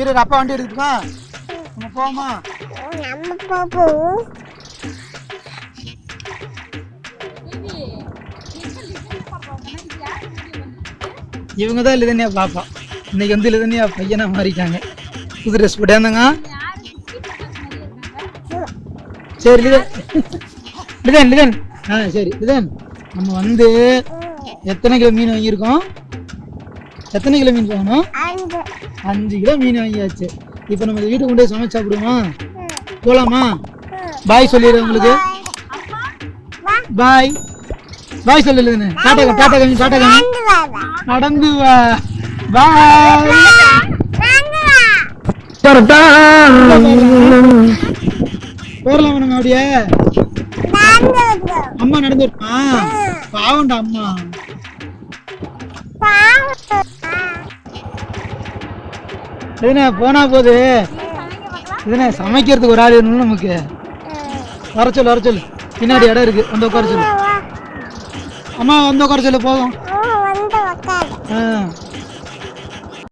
இரு அப்பா வண்டி எடுத்துப்பா. நம்ம போமா. இவங்க தான் லிதன்யா பாப்பா. இன்னைக்கு வந்து லிதன்யா பையனா மாறிட்டாங்க. புது ட்ரெஸ் போட்டாங்க. சரி லிதன் லிதன் லிதன் சரி லிதன், நம்ம வந்து எத்தனை கிலோ மீன் வாங்கியிருக்கோம்? எத்தனை கிலோ மீன் வாங்கணும்? 5 கிலோ மீன் வாங்கியாச்சு. இப்போ நம்ம வீட்டுக்கு கொண்டு போய் சமைச்சு சாப்பிடுவோமா? போலாமா? பாய் சொல்லிடு உங்களுக்கு. பாய் பாய் சொல்லுங்க. டாடா டாடா கம்மி டாடா கம்மி. நடந்து வா. பாய். போறலாம் நம்ம அப்படியே. அம்மா நடந்து வருமா? பாவண்டா அம்மா. இதுனே போனா போது இதுனே சமைக்கிறதுக்கு ஒரு ஆள் வேணும் நமக்கு. வர சொல்லு பின்னாடி இடம் இருக்கு, வந்து உட்கார சொல்லு. அம்மா வந்து உட்கார சொல்லு போதும்.